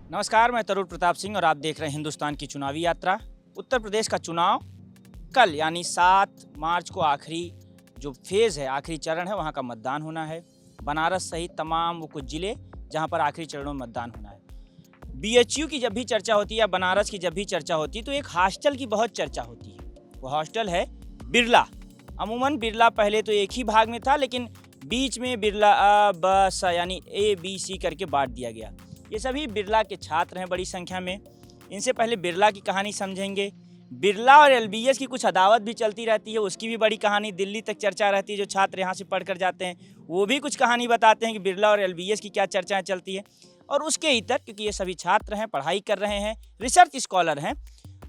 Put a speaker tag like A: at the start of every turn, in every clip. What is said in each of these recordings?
A: नमस्कार, मैं तरुण प्रताप सिंह और आप देख रहे हैं हिंदुस्तान की चुनावी यात्रा। उत्तर प्रदेश का चुनाव कल यानी 7 मार्च को आखिरी जो फेज़ है, आखिरी चरण है, वहाँ का मतदान होना है। बनारस सहित तमाम वो कुछ ज़िले जहाँ पर आखिरी चरणों में मतदान होना है। बीएचयू की जब भी चर्चा होती है या बनारस की जब भी चर्चा होती है तो एक हॉस्टल की बहुत चर्चा होती है। वो हॉस्टल है बिरला। अमूमन बिरला पहले तो एक ही भाग में था, लेकिन बीच में बिरला बस यानी ABC करके बांट दिया गया। ये सभी बिरला के छात्र हैं बड़ी संख्या में। इनसे पहले बिरला की कहानी समझेंगे। बिरला और LBS की कुछ अदावत भी चलती रहती है, उसकी भी बड़ी कहानी दिल्ली तक चर्चा रहती है। जो छात्र यहाँ से पढ़ कर जाते हैं वो भी कुछ कहानी बताते हैं कि बिरला और LBS की क्या चर्चाएं चलती है। और उसके इतर, क्योंकि ये सभी छात्र हैं, पढ़ाई कर रहे हैं, रिसर्च स्कॉलर हैं,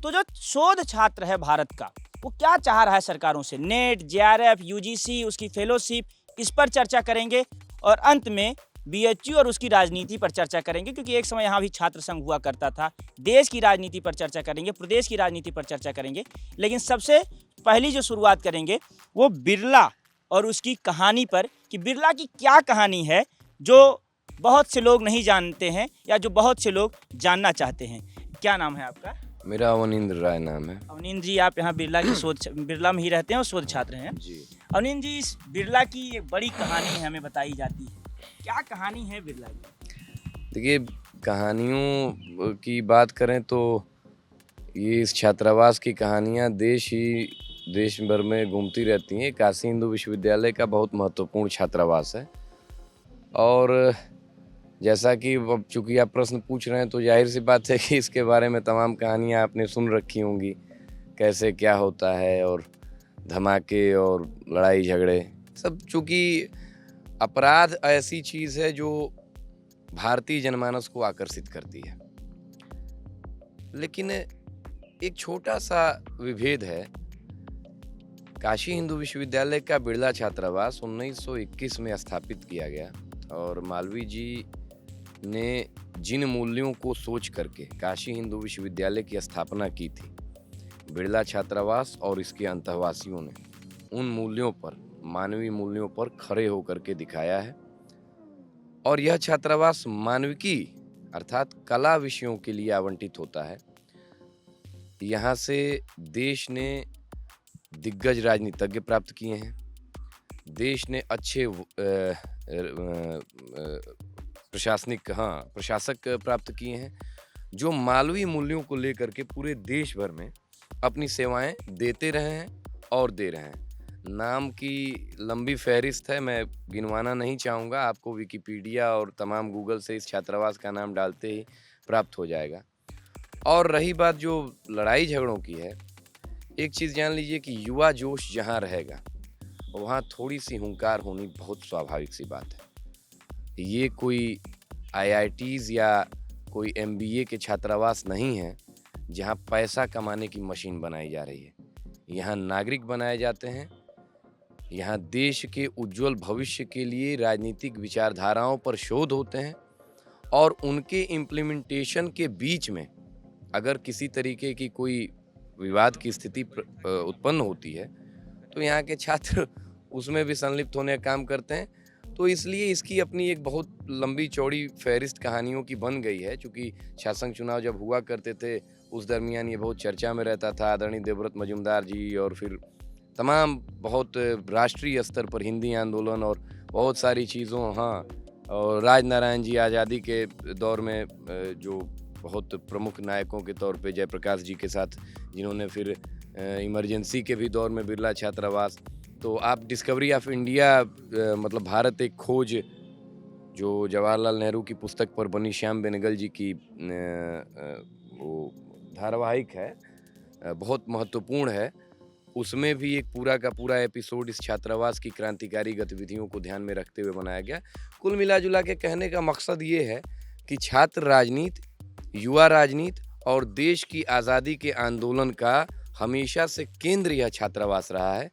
A: तो जो शोध छात्र है भारत का, वो क्या चाह रहा है सरकारों से, नेट, JRF, UGC, उसकी फेलोशिप, इस पर चर्चा करेंगे। और अंत में BHU और उसकी राजनीति पर चर्चा करेंगे, क्योंकि एक समय यहाँ भी छात्र संघ हुआ करता था। देश की राजनीति पर चर्चा करेंगे, प्रदेश की राजनीति पर चर्चा करेंगे। लेकिन सबसे पहली जो शुरुआत करेंगे वो बिरला और उसकी कहानी पर, कि बिरला की क्या कहानी है जो बहुत से लोग नहीं जानते हैं या जो बहुत से लोग जानना चाहते हैं। क्या नाम है आपका?
B: मेरा अवनींद्र राय नाम है।
A: अवनींद्र जी, आप यहाँ बिरला की बिरला में ही रहते हैं और शोध छात्र हैं
B: जी।
A: अवनींद्र जी, इस बिरला की एक बड़ी कहानी हमें बताई जाती है। क्या कहानी है बिरला की?
B: देखिए, कहानियों की बात करें तो ये इस छात्रावास की कहानियाँ देश भर में घूमती रहती हैं। काशी हिंदू विश्वविद्यालय का बहुत महत्वपूर्ण छात्रावास है। और जैसा कि अब चूँकि आप प्रश्न पूछ रहे हैं तो जाहिर सी बात है कि इसके बारे में तमाम कहानियाँ आपने सुन रखी होंगी, कैसे क्या होता है, और धमाके और लड़ाई झगड़े सब। चूँकि अपराध ऐसी चीज़ है जो भारतीय जनमानस को आकर्षित करती है, लेकिन एक छोटा सा विभेद है। काशी हिंदू विश्वविद्यालय का बिरला छात्रावास 1921 में स्थापित किया गया, और मालवीय जी ने जिन मूल्यों को सोच करके काशी हिंदू विश्वविद्यालय की स्थापना की थी, बिरला छात्रावास और इसके अंतःवासियों ने उन मूल्यों पर, मानवीय मूल्यों पर खड़े होकर के दिखाया है। और यह छात्रावास मानविकी अर्थात कला विषयों के लिए आवंटित होता है। यहाँ से देश ने दिग्गज राजनीतिज्ञ प्राप्त किए हैं, देश ने अच्छे प्रशासक प्राप्त किए हैं, जो मानवीय मूल्यों को लेकर के पूरे देश भर में अपनी सेवाएं देते रहे हैं और दे रहे हैं। नाम की लंबी फहरिस्त है, मैं गिनवाना नहीं चाहूँगा। आपको विकिपीडिया और तमाम गूगल से इस छात्रावास का नाम डालते ही प्राप्त हो जाएगा। और रही बात जो लड़ाई झगड़ों की है, एक चीज़ जान लीजिए कि युवा जोश जहाँ रहेगा वहाँ थोड़ी सी हुंकार होनी बहुत स्वाभाविक सी बात है। ये कोई IITs या कोई MBA के छात्रावास नहीं है जहाँ पैसा कमाने की मशीन बनाई जा रही है। यहाँ नागरिक बनाए जाते हैं। यहाँ देश के उज्जवल भविष्य के लिए राजनीतिक विचारधाराओं पर शोध होते हैं, और उनके इम्प्लीमेंटेशन के बीच में अगर किसी तरीके की कोई विवाद की स्थिति उत्पन्न होती है तो यहाँ के छात्र उसमें भी संलिप्त होने का काम करते हैं। तो इसलिए इसकी अपनी एक बहुत लंबी चौड़ी फहरिस्त कहानियों की बन गई है। चूँकि शासन चुनाव जब हुआ करते थे उस दरमियान ये बहुत चर्चा में रहता था। आदरणीय देवव्रत मजूमदार जी और फिर तमाम बहुत राष्ट्रीय स्तर पर हिंदी आंदोलन और बहुत सारी चीज़ों, और राजनारायण जी आज़ादी के दौर में जो बहुत प्रमुख नायकों के तौर पे जयप्रकाश जी के साथ, जिन्होंने फिर इमरजेंसी के भी दौर में बिरला छात्रावास। तो आप डिस्कवरी ऑफ इंडिया मतलब भारत एक खोज, जो जवाहरलाल नेहरू की पुस्तक पर बनी श्याम बेनेगल जी की वो धारावाहिक है, बहुत महत्वपूर्ण है। उसमें भी एक पूरा का पूरा एपिसोड इस छात्रावास की क्रांतिकारी गतिविधियों को ध्यान में रखते हुए बनाया गया। कुल मिला जुला के कहने का मकसद ये है कि छात्र राजनीति, युवा राजनीति और देश की आज़ादी के आंदोलन का हमेशा से केंद्र यह छात्रावास रहा है,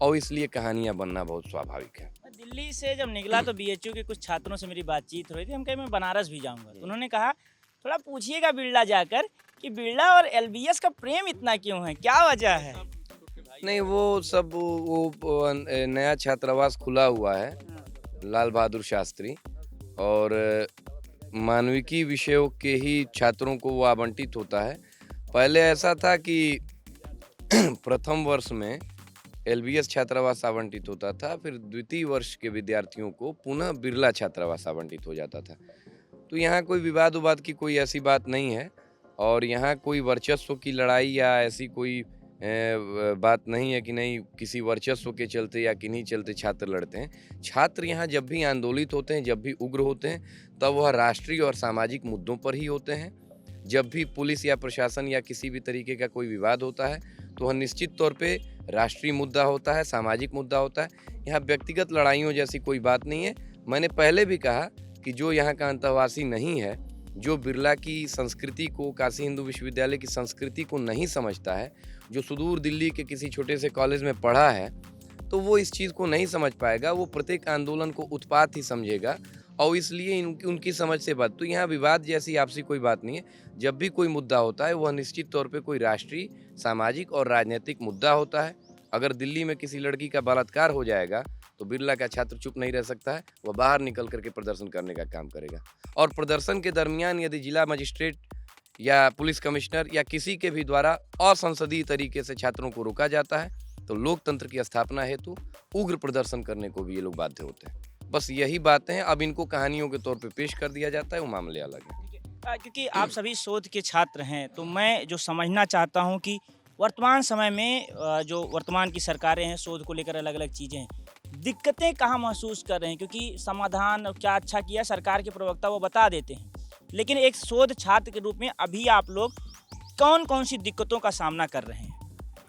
B: और इसलिए कहानियाँ बनना बहुत स्वाभाविक है।
A: दिल्ली से जब निकला तो BHU के कुछ छात्रों से मेरी बातचीत हुई थी। हम कहे मैं बनारस भी जाऊंगा, तो उन्होंने कहा थोड़ा पूछिएगा बिरला जाकर कि बिरला और LBS का प्रेम इतना क्यों है, क्या वजह है?
B: नहीं, वो सब वो नया छात्रावास खुला हुआ है, लाल बहादुर शास्त्री, और मानविकी विषयों के ही छात्रों को वो आवंटित होता है। पहले ऐसा था कि प्रथम वर्ष में एलबीएस छात्रावास आवंटित होता था, फिर द्वितीय वर्ष के विद्यार्थियों को पुनः बिरला छात्रावास आवंटित हो जाता था। तो यहाँ कोई विवाद-उवाद की कोई ऐसी बात नहीं है और यहाँ कोई वर्चस्व की लड़ाई या ऐसी कोई बात नहीं है कि नहीं किसी वर्चस्व के चलते या किन्हीं चलते छात्र लड़ते हैं। छात्र यहाँ जब भी आंदोलित होते हैं, जब भी उग्र होते हैं, तब वह राष्ट्रीय और सामाजिक मुद्दों पर ही होते हैं। जब भी पुलिस या प्रशासन या किसी भी तरीके का कोई विवाद होता है तो वह निश्चित तौर पे राष्ट्रीय मुद्दा होता है, सामाजिक मुद्दा होता है। यहाँ व्यक्तिगत लड़ाइयों जैसी कोई बात नहीं है। मैंने पहले भी कहा कि जो यहाँ का अंतर्वासी नहीं है, जो बिरला की संस्कृति को, काशी हिंदू विश्वविद्यालय की संस्कृति को नहीं समझता है, जो सुदूर दिल्ली के किसी छोटे से कॉलेज में पढ़ा है, तो वो इस चीज़ को नहीं समझ पाएगा। वो प्रत्येक आंदोलन को उत्पात ही समझेगा और इसलिए उनकी समझ से बात। तो यहाँ विवाद जैसी आपसी कोई बात नहीं है। जब भी कोई मुद्दा होता है वह निश्चित तौर पे कोई राष्ट्रीय, सामाजिक और राजनीतिक मुद्दा होता है। अगर दिल्ली में किसी लड़की का बलात्कार हो जाएगा तो बिरला का छात्र चुप नहीं रह सकता है, वह बाहर निकल करके प्रदर्शन करने का काम करेगा। और प्रदर्शन के दरमियान यदि जिला मजिस्ट्रेट या पुलिस कमिश्नर या किसी के भी द्वारा असंसदीय तरीके से छात्रों को रोका जाता है तो लोकतंत्र की स्थापना हेतु उग्र प्रदर्शन करने को भी ये लोग बाध्य होते हैं। बस यही बातें हैं। अब इनको कहानियों के तौर पे पेश कर दिया जाता है, वो मामले अलग है।
A: क्योंकि आप सभी शोध के छात्र हैं तो मैं जो समझना चाहता हूं कि वर्तमान समय में जो वर्तमान की सरकारें हैं, शोध को लेकर अलग अलग चीज़ें हैं, दिक्कतें कहाँ महसूस कर रहे हैं? क्योंकि समाधान क्या अच्छा किया सरकार के प्रवक्ता वो बता देते हैं, लेकिन एक शोध छात्र के रूप में अभी आप लोग कौन कौन सी दिक्कतों का सामना कर रहे हैं?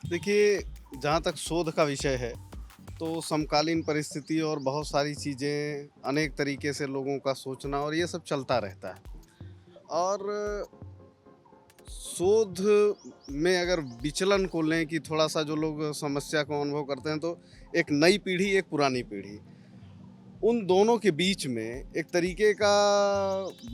C: देखिए, जहाँ तक शोध का विषय है तो समकालीन परिस्थिति और बहुत सारी चीज़ें, अनेक तरीके से लोगों का सोचना और ये सब चलता रहता है। और शोध में अगर विचलन को लें कि थोड़ा सा जो लोग समस्या को अनुभव करते हैं, तो एक नई पीढ़ी, एक पुरानी पीढ़ी, उन दोनों के बीच में एक तरीके का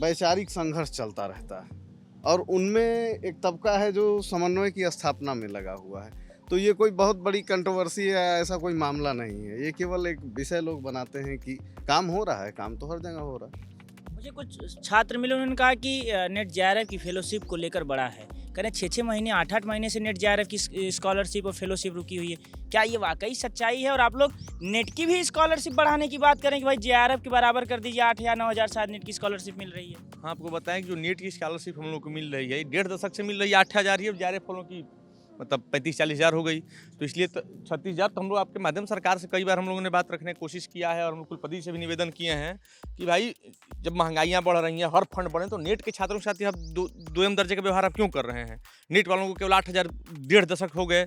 C: वैचारिक संघर्ष चलता रहता है और उनमें एक तबका है जो समन्वय की स्थापना में लगा हुआ है। तो ये कोई बहुत बड़ी कंट्रोवर्सी या ऐसा कोई मामला नहीं है। ये केवल एक विषय लोग बनाते हैं कि काम हो रहा है, काम तो हर जगह हो रहा है।
A: मुझे कुछ छात्र मिले, उन्होंने कहा कि नेट जेआरएफ की फेलोशिप को लेकर बड़ा है। कह रहे 6-6 महीने, 8-8 महीने से नेट जेआरएफ की स्कॉलरशिप और फेलोशिप रुकी हुई है। क्या ये वाकई सच्चाई है? और आप लोग नेट की भी स्कॉलरशिप बढ़ाने की बात करें कि भाई जेआरएफ के बराबर कर दीजिए, 8 या 9 हज़ार शायद नेट की स्कॉलरशिप मिल रही है।
D: हाँ, आपको बताएं कि जो नेट की स्कॉलरशिप हम लोग को मिल रही है, 1.5 दशक से मिल रही है, 8 हज़ार ही। अब जेआरएफ वालों की मतलब 35-40 हज़ार हो गई, तो इसलिए 36 हज़ार। तो हम लोग आपके माध्यम सरकार से कई बार हम लोगों ने बात रखने की कोशिश किया है और हम लोग कुलपति से भी निवेदन किए हैं कि भाई जब महंगाइयाँ बढ़ रही हैं, हर फंड बढ़े, तो नेट के छात्रों के साथ ही आप दोयम दर्जे का व्यवहार आप क्यों कर रहे हैं? नेट वालों को केवल 8 हज़ार 1.5 दशक हो गए,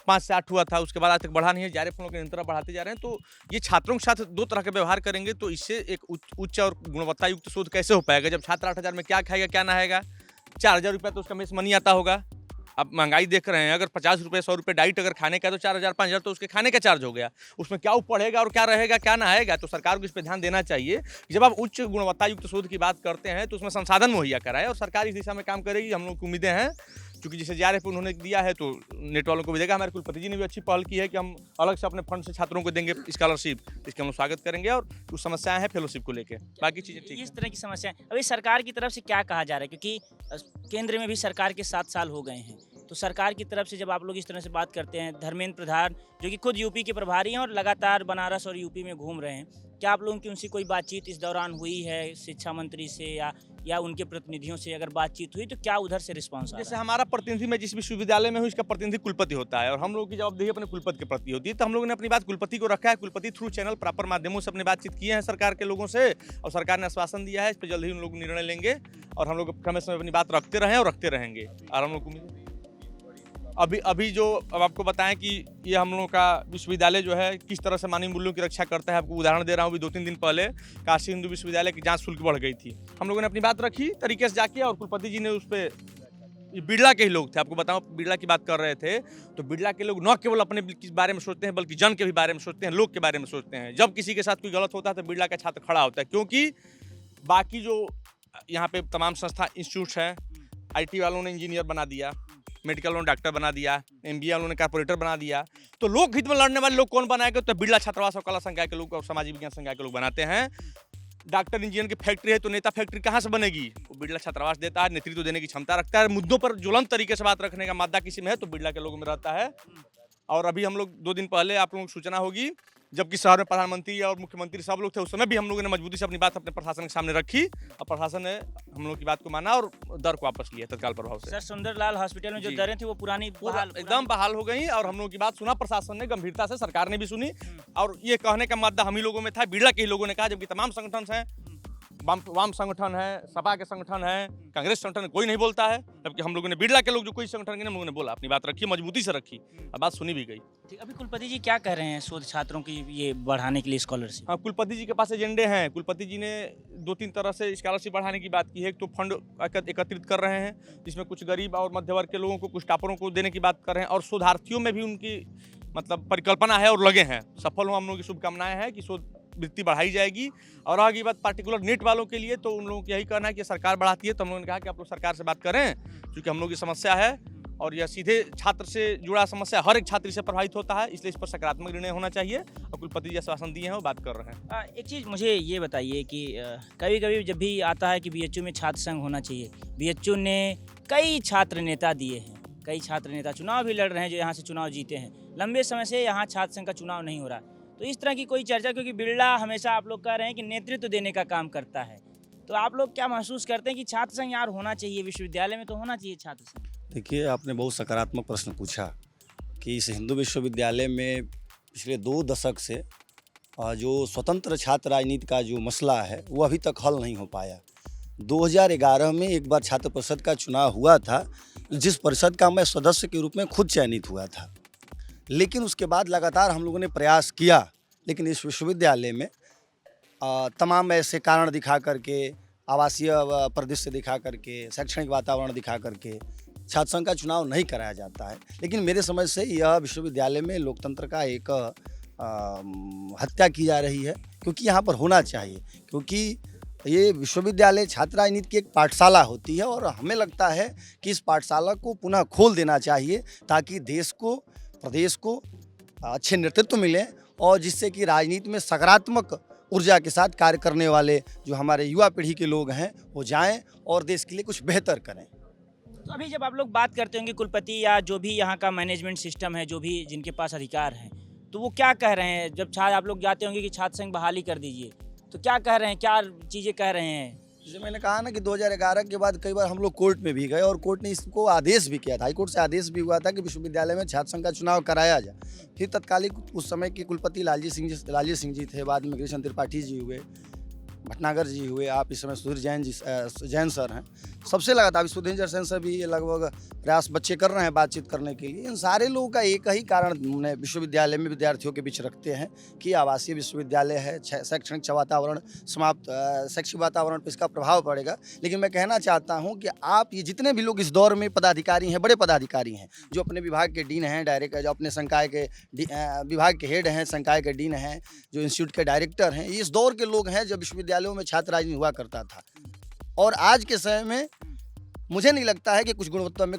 D: 5 से 8 हुआ था, उसके बाद आज तक बढ़ा नहीं है। जेआरएफ वालों के निरंतर बढ़ाते जा रहे हैं। तो ये छात्रों के साथ 2 तरह का व्यवहार करेंगे तो इससे एक उच्च और गुणवत्ता युक्त शोध कैसे हो पाएगा? जब छात्र 8 हज़ार में क्या खाएगा, क्या नहाएगा? 4 हज़ार रुपया तो उसका मेस मनी आता होगा। आप महंगाई देख रहे हैं, अगर 50 रुपये 100 रुपये डाइट अगर खाने का है तो 4 हज़ार 5 हज़ार तो उसके खाने का चार्ज हो गया। उसमें क्या वो पढ़ेगा और क्या रहेगा, क्या नहाएगा? तो सरकार को इस पर ध्यान देना चाहिए। जब आप उच्च गुणवत्ता युक्त शोध की बात करते हैं तो उसमें संसाधन मुहैया कराए और सरकार इस दिशा में काम करेगी। हम लोग को उम्मीदें हैं, क्योंकि जैसे जेआरएफ उन्होंने दिया है तो नेट वालों को भी देगा। हमारे कुलपति जी ने भी अच्छी पहल की है कि हम अलग से अपने फंड से छात्रों को देंगे स्कॉलरशिप। इसके हम लोग स्वागत करेंगे। और कुछ समस्याएं हैं फेलोशिप को लेकर, बाकी चीज़ें ठीक है।
A: इस तरह की समस्याएं अभी सरकार की तरफ से क्या कहा जा रहा है? क्योंकि केंद्र में भी सरकार के 7 साल हो गए हैं, तो सरकार की तरफ से जब आप लोग इस तरह से बात करते हैं, धर्मेंद्र प्रधान जो कि खुद यूपी के प्रभारी हैं और लगातार बनारस और यूपी में घूम रहे हैं, क्या आप लोगों की उनसे कोई बातचीत इस दौरान हुई है? शिक्षा मंत्री से या उनके प्रतिनिधियों से अगर बातचीत हुई तो क्या उधर से रिस्पॉन्स आ रहा है?
D: जैसे हमारा प्रतिनिधि, मैं जिस विश्वविद्यालय में हूँ, इसका प्रतिनिधि कुलपति होता है और हम लोगों की जवाबदेही अपने कुलपति के प्रति होती है। तो हम लोगों ने अपनी बात कुलपति को रखा है। कुलपति थ्रू चैनल प्रॉपर माध्यमों से अपनी बातचीत किए हैं सरकार के लोगों से और सरकार ने आश्वासन दिया है इस पर जल्द ही उन लोग निर्णय लेंगे और हम लोग समय समय अपनी बात रखते रहे और रखते रहेंगे। और हम लोग को अभी जो अब आपको बताएं कि ये हम लोगों का विश्वविद्यालय जो है किस तरह से मानवीय मूल्यों की रक्षा करता है, आपको उदाहरण दे रहा हूँ। अभी 2-3 दिन पहले काशी हिंदू विश्वविद्यालय की जांच शुल्क बढ़ गई थी। हम लोगों ने अपनी बात रखी तरीके से जाके और कुलपति जी ने उस पर, ये बिरला के ही लोग थे, आपको बताऊँ, बिरला की बात कर रहे थे, तो बिरला के लोग न केवल अपने बारे में सोचते हैं बल्कि जन के भी बारे में सोचते हैं, लोग के बारे में सोचते हैं। जब किसी के साथ कोई गलत होता है तो बिरला का छात्र खड़ा होता है, क्योंकि बाकी जो यहाँ पे तमाम संस्था इंस्टीट्यूट्स हैं, IT वालों ने इंजीनियर बना दिया, मेडिकल वालों ने डॉक्टर बना दिया, MBA वालों ने कॉर्पोरेटर बना दिया, तो लोक हित में लड़ने वाले लोग कौन बनाएगा? तो बिरला छात्रावास और कला संकाय के लोग और सामाजिक विज्ञान संकाय के लोग बनाते हैं। डॉक्टर इंजीनियर की फैक्ट्री है तो नेता फैक्ट्री कहाँ से बनेगी? वो बिरला छात्रावास देता है, नेतृत्व देने की क्षमता रखता है, मुद्दों पर ज्वलंत तरीके से बात रखने का मादा किसी में है तो बिरला के लोगों में रहता है। और अभी हम लोग 2 दिन पहले आप लोगों को सूचना होगी, जबकि शहर में प्रधानमंत्री और मुख्यमंत्री सब लोग थे, उस समय भी हम लोगों ने मजबूती से अपनी बात अपने प्रशासन के सामने रखी और प्रशासन ने हम लोग की बात को माना और दर को वापस लिया तत्काल प्रभाव से।
A: सर, सुंदरलाल हॉस्पिटल में जो
D: जी।
A: दरें थी वो पुरानी
D: एकदम बहाल हो गई और हम लोगों की बात सुना प्रशासन ने गंभीरता से, सरकार ने भी सुनी। और ये कहने का मुद्दा हम ही लोगों में था, बिरला के ही लोगों ने कहा, जबकि तमाम संगठन हैं, वाम संगठन है, सपा के संगठन है, कांग्रेस संगठन, कोई नहीं बोलता है। जबकि हम लोगों ने, बिरला के लोग जो कोई संगठन के, हम लोगों ने बोला, अपनी बात रखी, मजबूती से रखी और बात सुनी भी गई।
A: ठीक, अभी कुलपति जी क्या कह रहे हैं शोध छात्रों की ये बढ़ाने के लिए स्कॉलरशिप?
D: हाँ, कुलपति जी के पास एजेंडे हैं। कुलपति जी ने 2-3 तरह से स्कॉलरशिप बढ़ाने की बात की है। एक तो फंड एकत्रित कर रहे हैं, जिसमें कुछ गरीब और मध्य वर्ग के लोगों को, कुछ टॉपरों को देने की बात कर रहे हैं, और शोधार्थियों में भी उनकी मतलब परिकल्पना है और लगे हैं। सफल हो, हम लोगों की शुभकामनाएं हैं कि शोध वृत्ति बढ़ाई जाएगी। और आगे बात पार्टिकुलर नीट वालों के लिए, तो उन लोगों को यही कहना है कि सरकार बढ़ाती है, तो हम लोगों ने कहा कि आप लोग सरकार से बात करें, क्योंकि हम लोग की समस्या है और यह सीधे छात्र से जुड़ा समस्या, हर एक छात्र से प्रभावित होता है, इसलिए इस पर सकारात्मक निर्णय होना चाहिए। और कुलपति जी आश्वासन दिए हैं, वो बात कर रहे हैं।
A: एक चीज़ मुझे ये बताइए कि कभी कभी जब भी आता है कि बीएचयू में छात्र संघ होना चाहिए, बीएचयू ने कई छात्र नेता दिए हैं, कई छात्र नेता चुनाव भी लड़ रहे हैं जो यहाँ से चुनाव जीते हैं, लंबे समय से यहाँ छात्र संघ का चुनाव नहीं हो रहा। तो इस तरह की कोई चर्चा, क्योंकि बिरला हमेशा आप लोग कह रहे हैं कि नेतृत्व देने का काम करता है, तो आप लोग क्या महसूस करते हैं कि छात्र संघ यार होना चाहिए, विश्वविद्यालय में तो होना चाहिए छात्र संघ?
E: देखिए, आपने बहुत सकारात्मक प्रश्न पूछा कि इस हिंदू विश्वविद्यालय में पिछले 2 दशक से जो स्वतंत्र छात्र राजनीति का जो मसला है वो अभी तक हल नहीं हो पाया। 2011 में एक बार छात्र परिषद का चुनाव हुआ था, जिस परिषद का मैं सदस्य के रूप में खुद चयनित हुआ था, लेकिन उसके बाद लगातार हम लोगों ने प्रयास किया, लेकिन इस विश्वविद्यालय में तमाम ऐसे कारण दिखा करके, आवासीय परिदृश्य दिखा करके, शैक्षणिक वातावरण दिखा करके छात्र संघ का चुनाव नहीं कराया जाता है। लेकिन मेरे समझ से यह विश्वविद्यालय में लोकतंत्र का एक हत्या की जा रही है, क्योंकि यहाँ पर होना चाहिए, क्योंकि ये विश्वविद्यालय छात्र राजनीति की एक पाठशाला होती है और हमें लगता है कि इस पाठशाला को पुनः खोल देना चाहिए, ताकि देश को, प्रदेश को अच्छे नेतृत्व मिले और जिससे कि राजनीति में सकारात्मक ऊर्जा के साथ कार्य करने वाले जो हमारे युवा पीढ़ी के लोग हैं वो जाएं और देश के लिए कुछ बेहतर करें।
A: तो अभी जब आप लोग बात करते होंगे कुलपति या जो भी यहाँ का मैनेजमेंट सिस्टम है, जो भी जिनके पास अधिकार हैं, तो वो क्या कह रहे हैं? जब आप लोग जाते होंगे कि छात्र संघ बहाली कर दीजिए, तो क्या कह रहे हैं, क्या चीज़ें कह रहे हैं?
E: जैसे मैंने कहा ना कि 2011 के बाद कई बार हम लोग कोर्ट में भी गए और कोर्ट ने इसको आदेश भी किया था, हाईकोर्ट से आदेश भी हुआ था कि विश्वविद्यालय में छात्र संघ का चुनाव कराया जाए। फिर तत्कालिक उस समय के कुलपति लालजी सिंह जी थे, बाद में कृष्ण त्रिपाठी जी हुए, भटनागर जी हुए, आप इस समय सुधीर जैन सर हैं, सबसे लगातार सुधीर जैन सर भी लगभग प्रयास बच्चे कर रहे हैं बातचीत करने के लिए। इन सारे लोगों का एक ही कारण विश्वविद्यालय में विद्यार्थियों के बीच रखते हैं कि आवासीय विश्वविद्यालय है, शैक्षणिक वातावरण समाप्त, शैक्षिक वातावरण पर इसका प्रभाव पड़ेगा। लेकिन मैं कहना चाहता हूँ कि आप ये जितने भी लोग इस दौर में पदाधिकारी हैं, बड़े पदाधिकारी हैं, जो अपने विभाग के डीन हैं, डायरेक्टर, जो अपने संकाय के विभाग के हेड हैं, संकाय के डीन हैं, जो इंस्टीट्यूट के डायरेक्टर हैं, इस दौर के लोग हैं जब विश्वविद्यालयों में छात्र राजनीति हुआ करता था। और आज के समय में मुझे नहीं लगता है कि कुछ गुणवत्ता में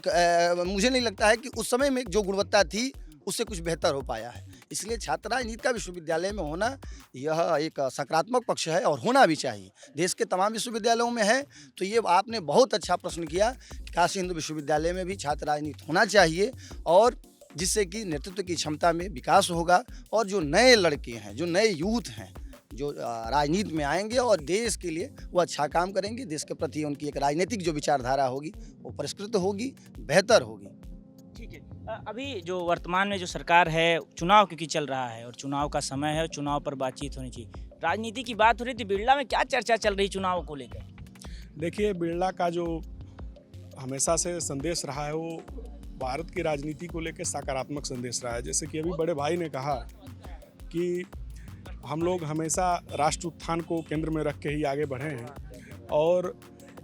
E: मुझे नहीं लगता है कि उस समय में जो गुणवत्ता थी उससे कुछ बेहतर हो पाया है। इसलिए छात्र राजनीति का विश्वविद्यालय में होना यह एक सकारात्मक पक्ष है और होना भी चाहिए। देश के तमाम विश्वविद्यालयों में है, तो ये आपने बहुत अच्छा प्रश्न किया। काशी हिंदू विश्वविद्यालय में भी छात्र राजनीति होना चाहिए, और जिससे कि नेतृत्व की क्षमता में विकास होगा और जो नए लड़के हैं, जो नए यूथ हैं, जो राजनीति में आएंगे और देश के लिए वो अच्छा काम करेंगे, देश के प्रति उनकी एक राजनीतिक जो विचारधारा होगी वो परिष्कृत होगी, बेहतर होगी।
A: ठीक है, अभी जो वर्तमान में जो सरकार है, चुनाव क्योंकि चल रहा है और चुनाव का समय है, चुनाव पर बातचीत होनी चाहिए, राजनीति की बात हो रही थी, बिरला में क्या चर्चा चल रही चुनाव को लेकर?
F: देखिए, बिरला का जो हमेशा से संदेश रहा है वो भारत की राजनीति को लेकर सकारात्मक संदेश रहा है। जैसे कि अभी बड़े भाई ने कहा कि हम लोग हमेशा राष्ट्र उत्थान को केंद्र में रख के ही आगे बढ़े हैं, और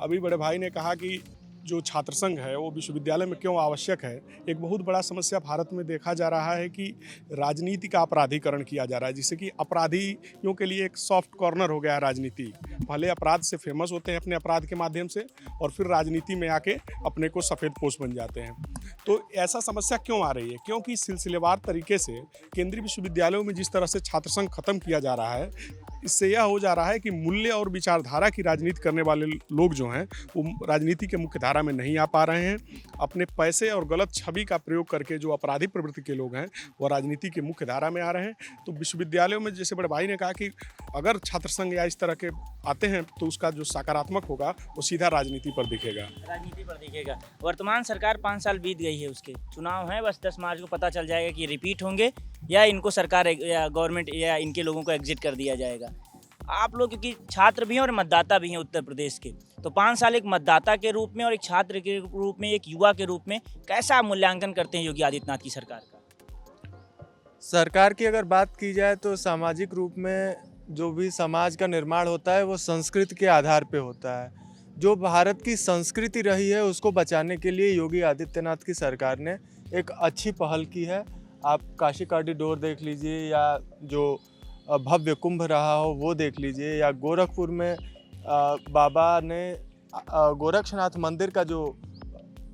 F: अभी बड़े भाई ने कहा कि जो छात्र संघ है वो विश्वविद्यालय में क्यों आवश्यक है। एक बहुत बड़ा समस्या भारत में देखा जा रहा है कि राजनीति का अपराधीकरण किया जा रहा है, जिससे कि अपराधियों के लिए एक सॉफ्ट कॉर्नर हो गया है राजनीति। पहले अपराध से फेमस होते हैं अपने अपराध के माध्यम से, और फिर राजनीति में आके अपने को सफ़ेद पोश बन जाते हैं। तो ऐसा समस्या क्यों आ रही है? क्योंकि सिलसिलेवार तरीके से केंद्रीय विश्वविद्यालयों में जिस तरह से छात्र संघ खत्म किया जा रहा है, इससे यह हो जा रहा है कि मूल्य और विचारधारा की राजनीति करने वाले लोग जो हैं वो राजनीति के मुख्य धारा में नहीं आ पा रहे हैं। अपने पैसे और गलत छवि का प्रयोग करके जो अपराधी प्रवृत्ति के लोग हैं वो राजनीति के मुख्य धारा में आ रहे हैं। तो विश्वविद्यालयों में, जैसे बड़े भाई ने कहा कि अगर छात्र संघ या इस तरह के आते हैं तो उसका जो सकारात्मक होगा वो सीधा राजनीति पर दिखेगा।
A: राजनीति पर दिखेगा। वर्तमान सरकार 5 साल बीत गई है, उसके चुनाव हैं, बस 10 मार्च को पता चल जाएगा कि रिपीट होंगे या इनको सरकार या गवर्नमेंट या इनके लोगों को एग्जिट कर दिया जाएगा। आप लोग क्योंकि छात्र भी हैं और मतदाता भी हैं उत्तर प्रदेश के, तो 5 साल एक मतदाता के रूप में और एक छात्र के रूप में, एक युवा के रूप में कैसा मूल्यांकन करते हैं योगी आदित्यनाथ की सरकार का?
G: सरकार की अगर बात की जाए तो सामाजिक रूप में जो भी समाज का निर्माण होता है वो संस्कृति के आधार पे होता है। जो भारत की संस्कृति रही है उसको बचाने के लिए योगी आदित्यनाथ की सरकार ने एक अच्छी पहल की है। आप काशी कॉरिडोर देख लीजिए या जो भव्य कुंभ रहा हो वो देख लीजिए, या गोरखपुर में बाबा ने गोरक्षनाथ मंदिर का जो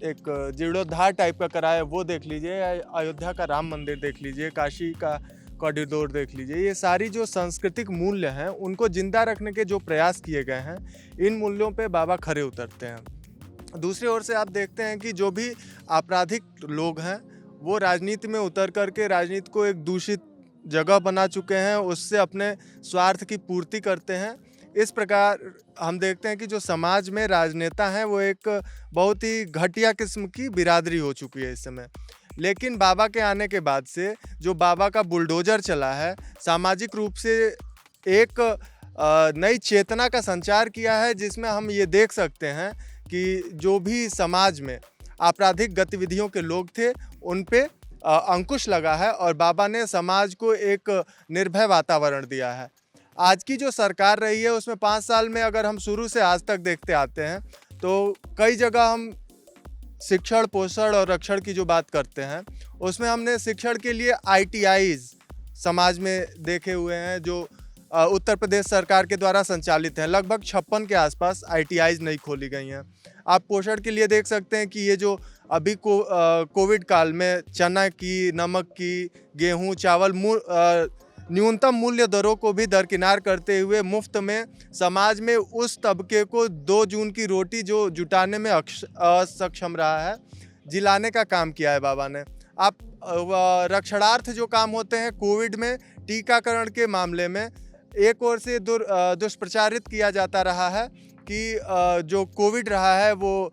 G: एक जीर्णोद्धार टाइप का कराया है वो देख लीजिए, या अयोध्या का राम मंदिर देख लीजिए, काशी का कॉरिडोर देख लीजिए। ये सारी जो सांस्कृतिक मूल्य हैं उनको जिंदा रखने के जो प्रयास किए गए हैं, इन मूल्यों पे बाबा खरे उतरते हैं। दूसरी ओर से आप देखते हैं कि जो भी आपराधिक लोग हैं वो राजनीति में उतर करके राजनीति को एक दूषित जगह बना चुके हैं, उससे अपने स्वार्थ की पूर्ति करते हैं। इस प्रकार हम देखते हैं कि जो समाज में राजनेता हैं वो एक बहुत ही घटिया किस्म की बिरादरी हो चुकी है इस समय। लेकिन बाबा के आने के बाद से जो बाबा का बुलडोजर चला है, सामाजिक रूप से एक नई चेतना का संचार किया है, जिसमें हम ये देख सकते हैं कि जो भी समाज में आपराधिक गतिविधियों के लोग थे उन पे अंकुश लगा है और बाबा ने समाज को एक निर्भय वातावरण दिया है। आज की जो सरकार रही है उसमें 5 साल में अगर हम शुरू से आज तक देखते आते हैं तो कई जगह हम शिक्षण, पोषण और रक्षण की जो बात करते हैं उसमें हमने शिक्षण के लिए ITIs समाज में देखे हुए हैं जो उत्तर प्रदेश सरकार के द्वारा संचालित हैं। लगभग 56 के आसपास ITIs नहीं खोली गई हैं। आप पोषण के लिए देख सकते हैं कि ये जो अभी कोविड काल में चना की, नमक की, गेहूं, चावल न्यूनतम मूल्य दरों को भी दरकिनार करते हुए मुफ्त में समाज में उस तबके को 2 जून की रोटी जो जुटाने में असक्षम रहा है, जिलाने का काम किया है बाबा ने। आप रक्षणार्थ जो काम होते हैं कोविड में, टीकाकरण के मामले में एक ओर से दुष्प्रचारित किया जाता रहा है कि जो कोविड रहा है वो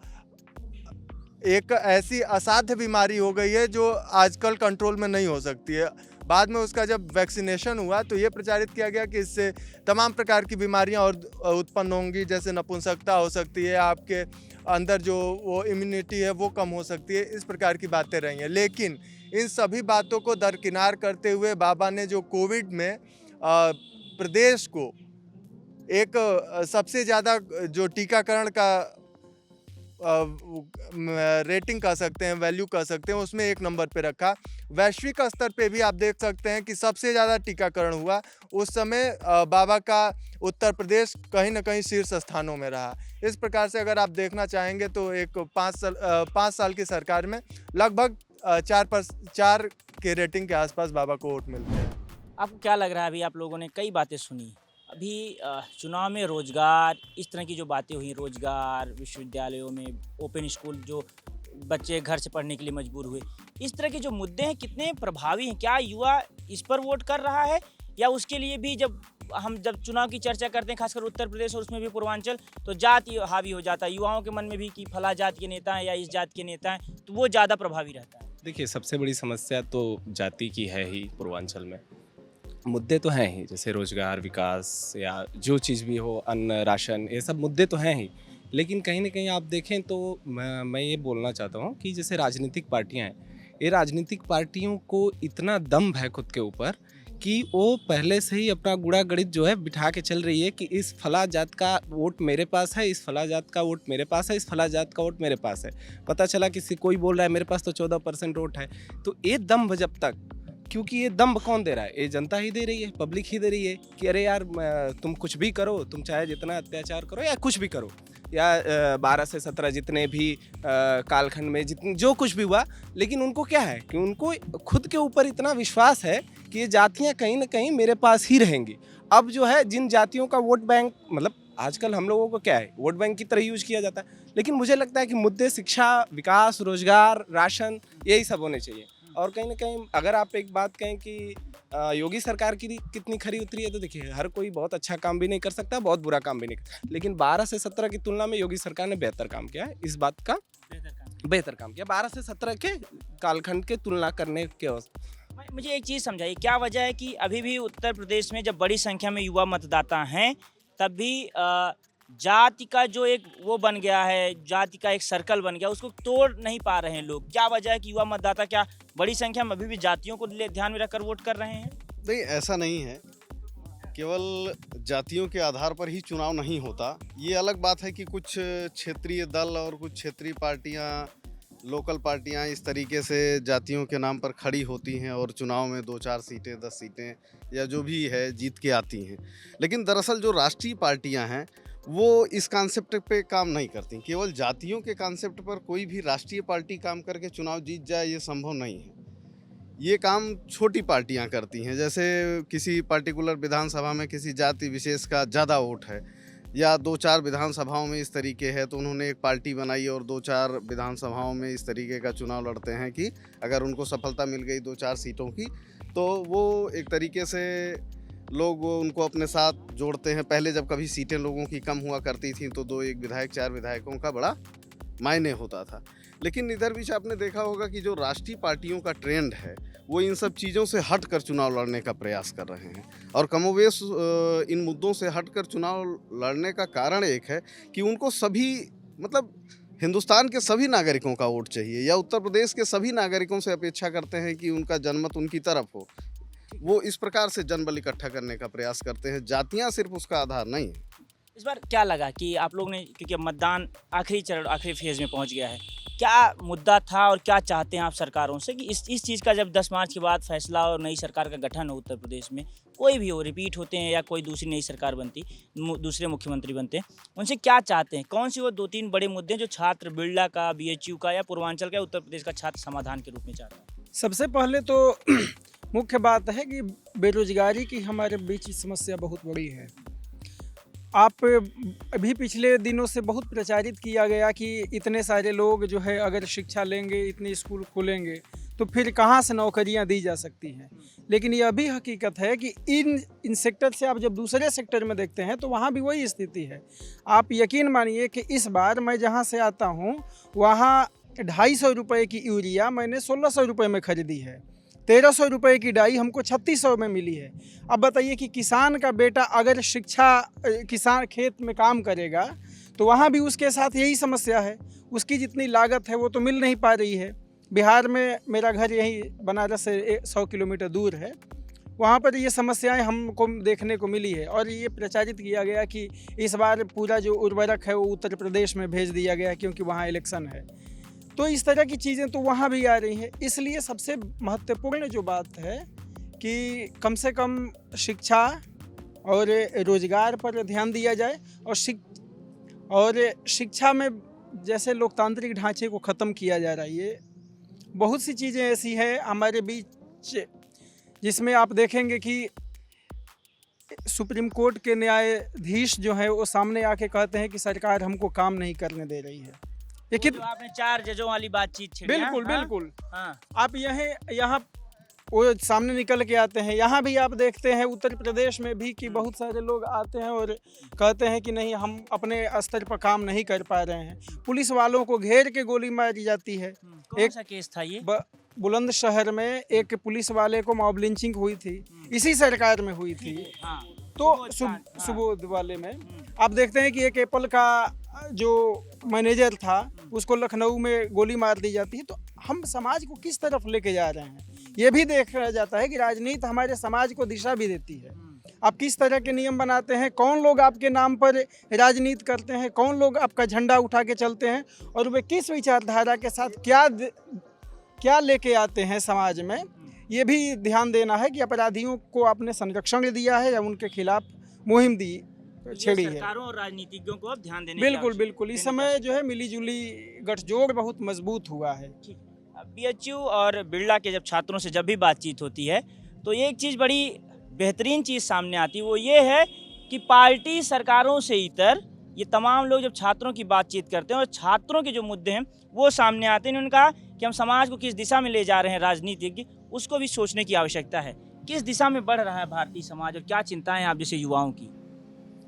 G: एक ऐसी असाध्य बीमारी हो गई है जो आजकल कंट्रोल में नहीं हो सकती है। बाद में उसका जब वैक्सीनेशन हुआ तो ये प्रचारित किया गया कि इससे तमाम प्रकार की बीमारियां और उत्पन्न होंगी, जैसे नपुंसकता हो सकती है, आपके अंदर जो वो इम्यूनिटी है वो कम हो सकती है। इस प्रकार की बातें रही हैं। लेकिन इन सभी बातों को दरकिनार करते हुए बाबा ने जो कोविड में प्रदेश को एक सबसे ज़्यादा जो टीकाकरण का रेटिंग कह सकते हैं, वैल्यू कह सकते हैं, उसमें 1 नंबर पे रखा। वैश्विक स्तर पे भी आप देख सकते हैं कि सबसे ज़्यादा टीकाकरण हुआ उस समय बाबा का उत्तर प्रदेश कहीं ना कहीं शीर्ष स्थानों में रहा। इस प्रकार से अगर आप देखना चाहेंगे तो एक 5 साल की सरकार में लगभग 4 के रेटिंग के आसपास बाबा को वोट मिलते हैं।
A: आपको क्या लग रहा है? अभी आप लोगों ने कई बातें सुनी, अभी चुनाव में रोजगार, इस तरह की जो बातें हुई, रोजगार, विश्वविद्यालयों में ओपन स्कूल, जो बच्चे घर से पढ़ने के लिए मजबूर हुए, इस तरह के जो मुद्दे हैं कितने प्रभावी हैं? क्या युवा इस पर वोट कर रहा है या उसके लिए भी जब चुनाव की चर्चा करते हैं, खासकर उत्तर प्रदेश और उसमें भी पूर्वांचल, तो जाति हावी हो जाता है युवाओं के मन में भी कि फला जात के नेता हैं या इस जात के नेता हैं, तो वो ज़्यादा प्रभावी रहता है?
H: देखिए, सबसे बड़ी समस्या तो जाति की है ही। पूर्वांचल में मुद्दे तो हैं ही, जैसे रोजगार, विकास या जो चीज़ भी हो, अन्न, राशन, ये सब मुद्दे तो हैं ही। लेकिन कहीं ना कहीं आप देखें तो मैं ये बोलना चाहता हूँ कि जैसे राजनीतिक पार्टियाँ हैं, ये राजनीतिक पार्टियों को इतना दम्भ है खुद के ऊपर कि वो पहले से ही अपना गुड़ा गणित जो है बिठा के चल रही है कि इस फला जात का वोट मेरे पास है, इस फला जात का वोट मेरे पास है, इस फला जात का वोट मेरे पास है। पता चला किसी कोई बोल रहा है मेरे पास तो 14% वोट है। तो ये दम्भ जब तक क्योंकि ये दम्भ कौन दे रहा है? ये जनता ही दे रही है, पब्लिक ही दे रही है कि अरे यार तुम कुछ भी करो, तुम चाहे जितना अत्याचार करो या कुछ भी करो, या 12 से 17 जितने भी कालखंड में जितने जो कुछ भी हुआ, लेकिन उनको क्या है कि उनको खुद के ऊपर इतना विश्वास है कि ये जातियाँ कहीं ना कहीं मेरे पास ही रहेंगी। अब जो है जिन जातियों का वोट बैंक, मतलब आजकल हम लोगों को क्या है, वोट बैंक की तरह यूज किया जाता है, लेकिन मुझे लगता है कि मुद्दे शिक्षा, विकास, रोजगार, राशन, यही सब होने चाहिए। और कहीं ना कहीं अगर आप एक बात कहें कि योगी सरकार की कितनी खरी उतरी है, तो देखिए हर कोई बहुत अच्छा काम भी नहीं कर सकता, बहुत बुरा काम भी नहीं कर, लेकिन 12 से 17 की तुलना में योगी सरकार ने बेहतर काम किया है, इस बात का बेहतर काम किया 12 से 17 के कालखंड के तुलना करने के।
A: मुझे एक चीज़ समझाइए, क्या वजह है कि अभी भी उत्तर प्रदेश में जब बड़ी संख्या में युवा मतदाता हैं तब भी जाति का जो एक वो बन गया है, जाति का एक सर्कल बन गया, उसको तोड़ नहीं पा रहे हैं लोग? क्या वजह है कि युवा मतदाता क्या बड़ी संख्या में अभी भी जातियों को ध्यान में रखकर वोट कर रहे हैं?
C: नहीं, ऐसा नहीं है। केवल जातियों के आधार पर ही चुनाव नहीं होता। ये अलग बात है कि कुछ क्षेत्रीय दल और कुछ क्षेत्रीय पार्टियां, लोकल पार्टियां इस तरीके से जातियों के नाम पर खड़ी होती हैं और चुनाव में 2-4 सीटें, 10 सीटें या जो भी है जीत के आती हैं। लेकिन दरअसल जो राष्ट्रीय पार्टियां हैं वो इस कॉन्सेप्ट पे काम नहीं करती। केवल जातियों के कॉन्सेप्ट पर कोई भी राष्ट्रीय पार्टी काम करके चुनाव जीत जाए, ये संभव नहीं है। ये काम छोटी पार्टियां करती हैं। जैसे किसी पर्टिकुलर विधानसभा में किसी जाति विशेष का ज़्यादा वोट है या 2-4 विधानसभाओं में इस तरीके है, तो उन्होंने एक पार्टी बनाई और 2-4 विधानसभाओं में इस तरीके का चुनाव लड़ते हैं कि अगर उनको सफलता मिल गई 2-4 सीटों की, तो वो एक तरीके से लोग उनको अपने साथ जोड़ते हैं। पहले जब कभी सीटें लोगों की कम हुआ करती थी तो 2-1 विधायक, 4 विधायकों का बड़ा मायने होता था। लेकिन इधर बीच आपने देखा होगा कि जो राष्ट्रीय पार्टियों का ट्रेंड है वो इन सब चीज़ों से हट कर चुनाव लड़ने का प्रयास कर रहे हैं। और कमोवेश इन मुद्दों से हट कर चुनाव लड़ने का कारण एक है कि उनको सभी, मतलब हिंदुस्तान के सभी नागरिकों का वोट चाहिए, या उत्तर प्रदेश के सभी नागरिकों से अपेक्षा करते हैं कि उनका जनमत उनकी तरफ हो। वो इस प्रकार से जनबल इकट्ठा करने का प्रयास करते हैं। जातियाँ सिर्फ उसका आधार नहीं है।
A: इस बार क्या लगा कि आप लोग ने, क्योंकि अब मतदान आखिरी चरण, आखिरी फेज में पहुंच गया है, क्या मुद्दा था और क्या चाहते हैं आप सरकारों से कि इस चीज़ का जब 10 मार्च के बाद फैसला और नई सरकार का गठन हो उत्तर प्रदेश में, कोई भी हो, रिपीट होते हैं या कोई दूसरी नई सरकार बनती, दूसरे मुख्यमंत्री बनते हैं, उनसे क्या चाहते हैं? कौन सी वो 2-3 बड़े मुद्दे हैं जो छात्र, बिरला का, BHU का या पूर्वांचल का, उत्तर प्रदेश का छात्र समाधान के रूप में चाहते हैं?
I: सबसे पहले तो मुख्य बात है कि बेरोजगारी की हमारे बीच समस्या बहुत बड़ी है। आप अभी पिछले दिनों से बहुत प्रचारित किया गया कि इतने सारे लोग जो है अगर शिक्षा लेंगे, इतने स्कूल खोलेंगे तो फिर कहाँ से नौकरियां दी जा सकती हैं। लेकिन ये अभी हकीकत है कि इन सेक्टर से आप जब दूसरे सेक्टर में देखते हैं तो वहाँ भी वही स्थिति है। आप यकीन मानिए कि इस बार मैं जहाँ से आता हूँ वहाँ 250 रुपये की यूरिया मैंने 1600 रुपये में खरीदी है। 1300 रुपये की डाई हमको 3600 में मिली है। अब बताइए कि किसान का बेटा अगर किसान खेत में काम करेगा तो वहाँ भी उसके साथ यही समस्या है। उसकी जितनी लागत है वो तो मिल नहीं पा रही है। बिहार में मेरा घर यही बनारस से 100 किलोमीटर दूर है, वहाँ पर ये समस्याएं हमको देखने को मिली है। और ये प्रचारित किया गया कि इस बार पूरा जो उर्वरक है वो उत्तर प्रदेश में भेज दिया गया क्योंकि वहाँ इलेक्शन है। तो इस तरह की चीज़ें तो वहाँ भी आ रही हैं। इसलिए सबसे महत्वपूर्ण जो बात है कि कम से कम शिक्षा और रोजगार पर ध्यान दिया जाए। और शिक्षा में जैसे लोकतांत्रिक ढांचे को ख़त्म किया जा रहा है, ये बहुत सी चीज़ें ऐसी हैं हमारे बीच जिसमें आप देखेंगे कि सुप्रीम कोर्ट के न्यायाधीश जो है वो सामने आके कहते हैं कि सरकार हमको काम नहीं करने दे रही है।
A: तो आपने 4 जजों वाली बातचीत छेड़ी।
I: बिल्कुल
A: हाँ?
I: बिल्कुल।
A: हाँ।
I: आप यहाँ वो सामने निकल के आते हैं। यहाँ भी आप देखते हैं उत्तर प्रदेश में भी कि बहुत सारे लोग आते हैं और कहते हैं कि नहीं, हम अपने स्तर पर काम नहीं कर पा रहे हैं। पुलिस वालों को घेर के गोली मारी जाती है।
A: कौन सा केस था ये?
I: बुलंदशहर में एक पुलिस वाले को मॉब लिंचिंग हुई थी, इसी सरकार में हुई थी।
A: हाँ।
I: तो सुबोध वाले में आप देखते हैं कि एक एप्पल का जो मैनेजर था उसको लखनऊ में गोली मार दी जाती है। तो हम समाज को किस तरफ लेके जा रहे हैं ये भी देखा जाता है कि राजनीति हमारे समाज को दिशा भी देती है। आप किस तरह के नियम बनाते हैं, कौन लोग आपके नाम पर राजनीति करते हैं, कौन लोग आपका झंडा उठा के चलते हैं और वे किस विचारधारा के साथ क्या लेके आते हैं समाज में, ये भी ध्यान देना है कि अपराधियों को आपने संरक्षण दिया है या उनके खिलाफ मुहिम दी छेड़ी है।
A: सरकारों और राजनीतिज्ञों को अब ध्यान देने
I: बिल्कुल बिल्कुल, इस समय जो है मिलीजुली गठजोड़ बहुत मजबूत हुआ है।
A: बीएचयू और बिरला के जब छात्रों से जब भी बातचीत होती है तो एक चीज़ बड़ी बेहतरीन चीज़ सामने आती है, वो ये है कि पार्टी सरकारों से इतर ये तमाम लोग जब छात्रों की बातचीत करते हैं और छात्रों के जो मुद्दे हैं वो सामने आते हैं। उन्होंने कहा कि हम समाज को किस दिशा में ले जा रहे हैं, राजनीतिज्ञ उसको भी सोचने की आवश्यकता है। किस दिशा में बढ़ रहा है भारतीय समाज और क्या चिंताएं हैं आप जैसे युवाओं की?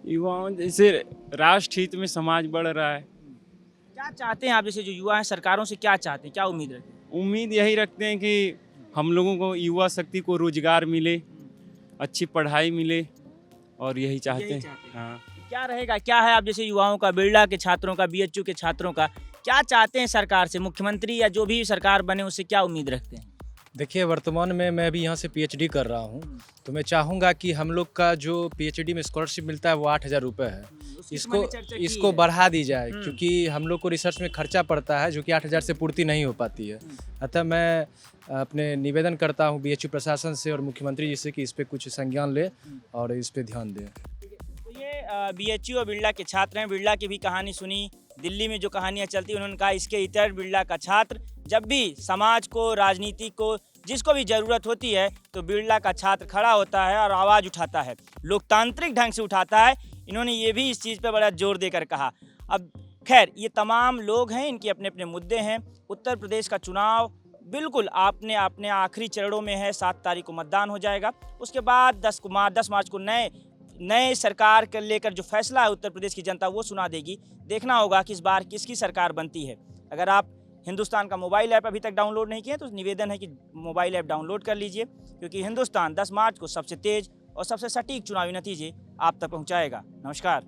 J: युवाओं जैसे राष्ट्र हित में समाज बढ़ रहा है।
A: क्या चाहते हैं आप जैसे जो युवा हैं, सरकारों से क्या चाहते हैं, क्या उम्मीद रखते हैं?
J: उम्मीद यही रखते हैं कि हम लोगों को युवा शक्ति को रोजगार मिले, अच्छी पढ़ाई मिले और यही चाहते हैं। हाँ,
A: क्या रहेगा, क्या है आप जैसे युवाओं का, बिरला के छात्रों का, बीएचयू के छात्रों का, क्या चाहते हैं सरकार से? मुख्यमंत्री या जो भी सरकार बने उससे क्या उम्मीद रखते हैं?
K: देखिए, वर्तमान में मैं भी यहाँ से पीएचडी कर रहा हूँ, तो मैं चाहूँगा कि हम लोग का जो पीएचडी में स्कॉलरशिप मिलता है वो 8,000 रुपये है, इसको बढ़ा दी जाए, क्योंकि हम लोग को रिसर्च में खर्चा पड़ता है जो कि 8,000 से पूर्ति नहीं हो पाती है। अतः मैं अपने निवेदन करता हूँ बीएचयू प्रशासन से और मुख्यमंत्री जी से कि इस पर कुछ संज्ञान ले और इस पर ध्यान दें।
A: तो ये बीएचयू और बिरला के छात्र हैं। बिरला की भी कहानी सुनी, दिल्ली में जो कहानियाँ चलती उन्होंने कहा इसके इतर बिरला का छात्र जब भी समाज को, राजनीति को, जिसको भी ज़रूरत होती है तो बिरला का छात्र खड़ा होता है और आवाज़ उठाता है, लोकतांत्रिक ढंग से उठाता है। इन्होंने ये भी इस चीज़ पर बड़ा जोर देकर कहा। अब खैर ये तमाम लोग हैं, इनके अपने अपने मुद्दे हैं। उत्तर प्रदेश का चुनाव बिल्कुल आपने अपने आखिरी चरणों में है। 7 तारीख को मतदान हो जाएगा, उसके बाद 10 मार्च को नए सरकार को लेकर जो फैसला है उत्तर प्रदेश की जनता वो सुना देगी। देखना होगा कि इस बार किसकी सरकार बनती है। अगर आप हिंदुस्तान का मोबाइल ऐप अभी तक डाउनलोड नहीं किए तो निवेदन है कि मोबाइल ऐप डाउनलोड कर लीजिए, क्योंकि हिंदुस्तान 10 मार्च को सबसे तेज और सबसे सटीक चुनावी नतीजे आप तक पहुंचाएगा। नमस्कार।